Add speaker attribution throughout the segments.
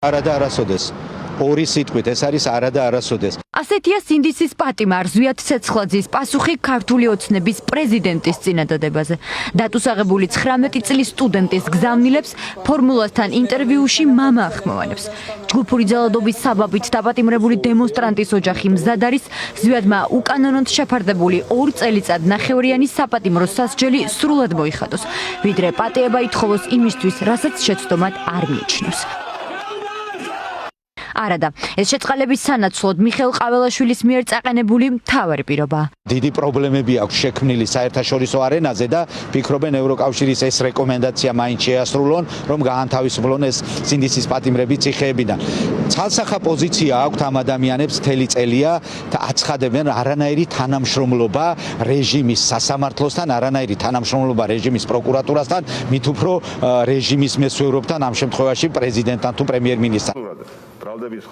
Speaker 1: არადა არასოდეს ორი სიტყვით ეს არის არადა არასოდეს.
Speaker 2: ასეთია სინდისის პატიმარ ზვიად ცეცხლაძის პასუხი ქართული ოცნების პრეზიდენტის წინადადებაზე. დატუსაღებული 19 წლის სტუდენტის გზავნილებს ფორმულასთან ინტერვიუში მამა ახმოვანებს. ჯგუფური ძალადობის საბაბით დაპატიმრებული დემონსტრანტის ოჯახი მზად არის ზვიადმა უკანონოდ შეფარდებული 2 წელიწად ნახევრიანი საპატიმრო სასჯელი სრულად მოიხადოს, ვიდრე პატიება ითხოვოს იმისთვის, რასაც შეცდომად არ მიიჩნევს. არადა, ეს შეწყალების სანაცვლოდ მიხეილ ყაველაშვილის მიერ წაყენებული მთავარი პირობაა.
Speaker 1: დიდი პრობლემები აქვს შექმნილი საერთაშორისო არენაზე და ფიქრობენ ევროკავშირის ეს რეკომენდაცია მაინც შეასრულონ, რომ გაანთავისუფლონ ეს სინდისის პატიმრები ციხეებიდან. ცალსახა პოზიცია აქვთ ამ ადამიანებს მთელი წელია და აცხადებენ არანაირი თანამშრომლობა რეჟიმის სასამართლოსთან, არანაირი თანამშრომლობა რეჟიმის პროკურატურასთან, მით უფრო რეჟიმის მესვეურობთან, ამ შემთხვევაში პრეზიდენტთან თუ პრემიერ-მინისტრთან.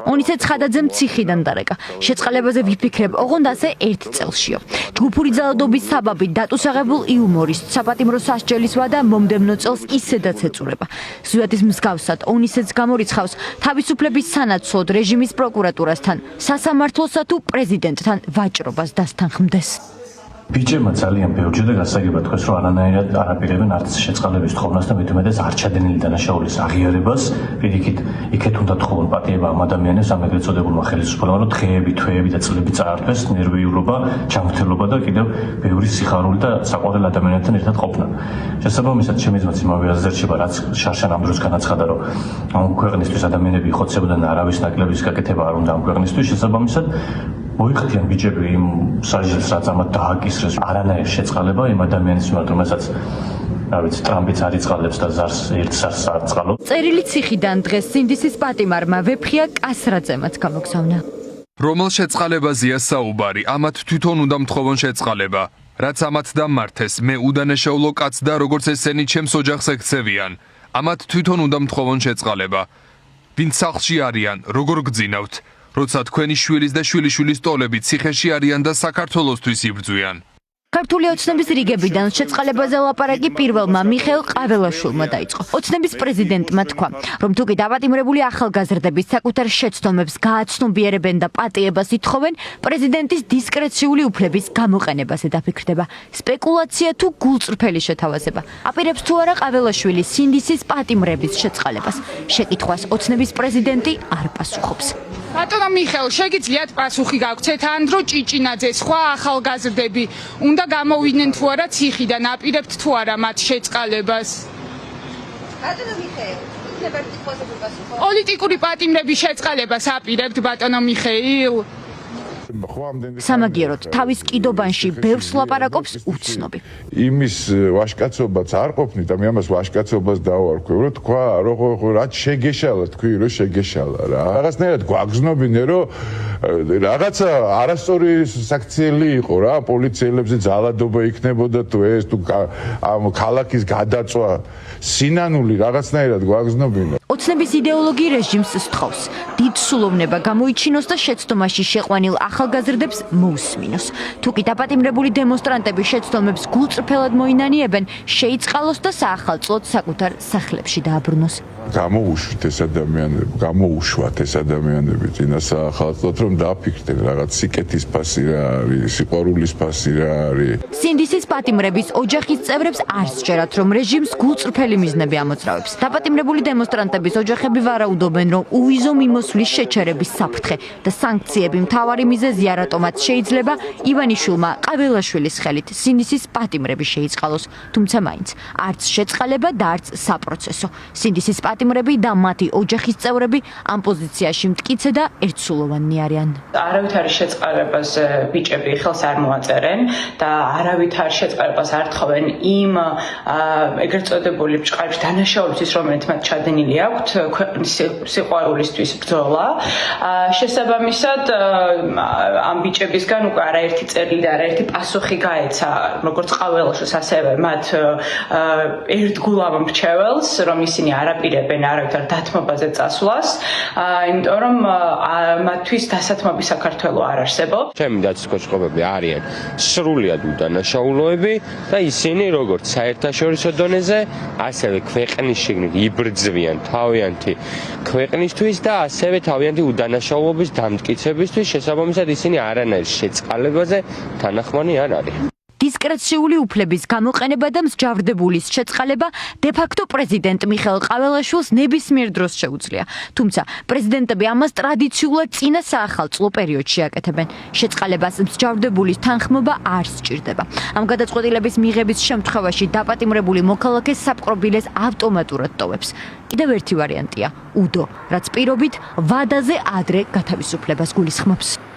Speaker 2: ონისე ცხადაძემ ციხიდან დარეკა. შეწყალებაზე ვიფიქრებ, ოღონდ ასე 1 წელშიო. ჯგუფური ძალადობის საბაბით დატუსაღებულ იუმორისტ საპატიმრო სასჯელის ვადა მომდევნო წელს ისედაც ეწურება. ზვიადის მსგავსად ონისეც გამორიცხავს თავისუფლების სანაცვლოდ რეჟიმის პროკურატურასთან, სასამართლოსა თუ პრეზიდენტთან ვაჭრობას დასთანხმდეს.
Speaker 3: ბიჭებმა ძალიან ბევრჯერ და გასაგებად თქვეს, რომ არანაირად არ აპირებენ არც შეწყალების თხოვნას და მით უმეტეს არ ჩადენილი დანაშაულის აღიარებას. პირიქით, იქეთ უნდა თხოვონ პატიება ამ ადამიანებს, ამ ეგრეთ წოდებულმა ხელისუფლებამ, რომ დღეები, თვეები და წლები წაართვეს ნერვიულობა, ჯანმრთელობა და კიდევ ბევრი სიხარული და საყვარელ ადამიანებთან ერთად ყოფნა. შესაბამისად, ჩემი ძმაც იმავე აზრზე რჩება, რაც შარშან ამ დროს განაცხადა, რომ ამ ქვეყნისთვის ადამიანები იხოცებოდნენ და არავის ნაკლების გაკეთება არ უნდა ამ ქვეყნისთვის. შესაბამისად, მოიხდიან ბიჭები იმ სასჯელს, რაც ამათ დააკისრეს, არანაირ შეწყალება იმ ადამიანის მიმართ, რომელსაც ტრამპიც არ იწყალებს და ზარს ერთ ზარს არ წყალობს.
Speaker 2: წერილი ციხიდან დღეს სინდისის პატიმარმა ვეფხია კასრაძემაც გამოგზავნა.
Speaker 4: რომელ შეწყალებაზეა საუბარი? ამათ თვითონ უნდა მთხოვონ შეწყალება. რაც ამათ დამმართეს, მე უდანაშაულო კაც და როგორც ესენი ჩემს ოჯახს ექცევიან. ამათ თვითონ უნდა მთხოვონ შეწყალება. ვინც სახლში არიან, როგორ გძინავთ? როცა თქვენი შვილის და შვილიშვილის ტოლები ციხეში არიან და საქართველოსთვის იბრძვიან.
Speaker 2: ქართული ოცნების რიგებიდან შეწყალებაზე ლაპარაკი პირველმა მიხეილ ყაველაშვილმა დაიწყო. ოცნების პრეზიდენტმა თქვა, რომ თუკი დაპატიმრებული ახალგაზრდები საკუთარ შეცდომებს გააცნობიერებენ და პატიებას ითხოვენ, პრეზიდენტის დისკრეციული უფლების გამოყენებაზე დაფიქრდება. სპეკულაცია თუ გულწრფელი შეთავაზება. აპირებს თუ არა ყაველაშვილი სინდისის პატიმრების შეწყალებას. შეკითხვას ოცნების პრეზიდენტი არ პასუხობს.
Speaker 5: ბატონო მიხეილ, შეგიძლიათ პასუხი გაგცეთ, ანდრო ჭიჭინაძე, სხვა ახალგაზრდები უნდა გამოვიდნენ თუ არა ციხიდან, აპირებთ თუ არა მათ შეწყალებას?
Speaker 6: ბატონო მიხეილ, იქნება პოზიტიური პასუხი.
Speaker 5: პოლიტიკური პატიმრების შეწყალებას აპირებთ, ბატონო მიხეილ?
Speaker 2: სამაგიეროდ თავის კიდობანში ბევრს ლაპარაკობს უცნობი.
Speaker 7: იმის ვაშკაცობაც არ ყოფნით, ამი ამას ვაშკაცობას დავარქვევ, რომ თქვა, რომ რაც შეგეშალა, თქვი, რომ შეგეშალა რა. რაღაცნაირად გვაგზნობინე, რომ რაღაცა არასწორი საქციელი იყო რა, პოლიციელებზე ძალადობა იქნებოდა თუ ეს თუ ამ ქალაქის გადაწვა სინანული რაღაცნაირად გვაგზნობინე.
Speaker 2: ოცნების იდეოლოგი რეჟიმს სთხოვს. დიდ სულოვნება გამოიჩინოს და შეცდომაში შეყვანილ ახალგაზრდებს მოусმინოს. თუკი დაპატიმრებული დემონსტრანტები შეცდომებს გულწრფელად მოინანიებენ, შეიწყალოს და საახალწლოდ საკუთარ სახლებში დააბრუნოს.
Speaker 7: გამოუშვით ეს ადამიანები წინა საახალწლოდ, რომ დააფიქრდნენ რაღაც სიკეთის ფასი რა არის, სიყვარულის ფასი რა არის.
Speaker 2: სინდისის პატიმრების ოჯახის წევრებს არ სჯერათ, რომ რეჟიმს გულწრფელი მიზნები ამოძრავებს. დაპატიმრებული დემონსტრანტების ოჯახები ვარაუდობენ, რომ უვიზო მიმოსვლის შეჩერების საფრთხე და სანქციები მთავარი მიზეზია, რატომაც შეიძლება ივანიშვილმა ყაველაშვილის ხელით სინდისის პატიმრები შეიწყალოს, თუმცა მაინც არც შეწყალება და არც საპროცესო. სინდისის პატიმრები და მათი ოჯახის წევრები ამ პოზიციაში მტკიცე და ერთსულოვანი არიან.
Speaker 8: არავით არის შეწყალებას ბიჭები ხელს არ მოაწერენ და არავით არის შეწყალებას არ თხოვენ იმ ეგრეთ წოდებული ბრჭყალების დანაშაულისთვის, რომელიც მათ ჩადენილი აქვთ ქვეყნის სიყვარულისთვის ბრძოლა. შესაბამისად ამ ბიჭებისგან უკვე არაერთი წერილი და არაერთი პასუხი გაეცა, როგორც ყაველაშვილს, ასევე მათ ერთგულ ამორჩეველს, რომ ისინი არაპირებენ არავითარ დათმობაზე წასვლას, იმიტომ რომ მათთვის დასათმობი საქართველო არ არსებობს.
Speaker 9: ჩემი დაცვა-კოჭყობები არიან სრულიად უდანაშაულოები და ისინი როგორც საერთაშორისო დონეზე, ასევე ქვეყნის შიგნით იბრძვიან თავის თავიანთი ქვეყნისთვის და ასევე თავიანთი უდანაშაულობის დამტკიცებისთვის, შესაბამისად ისინი არანაირ შეწყალებაზე თანახმანი არ არიან.
Speaker 2: დისკრეციული უფლების გამოყენება და მსჯავრდებულის შეწყალება დე-ფაქტო პრეზიდენტ მიხეილ ყაველაშვილს ნებისმიერ დროს შეუძლია. თუმცა პრეზიდენტები ამას ტრადიციულად წინა საახალწლო პერიოდში აკეთებენ. შეწყალებას მსჯავრდებულის თანხმობა არ სჭირდება. ამ გადაწყვეტილების მიღების შემთხვევაში დაპატიმრებული მოქალაქე საპყრობილეს ავტომატურად ტოვებს. კიდევ ერთი ვარიანტია უდო, რაც პირობით ვადაზე ადრე გათავისუფლებას გულისხმობს.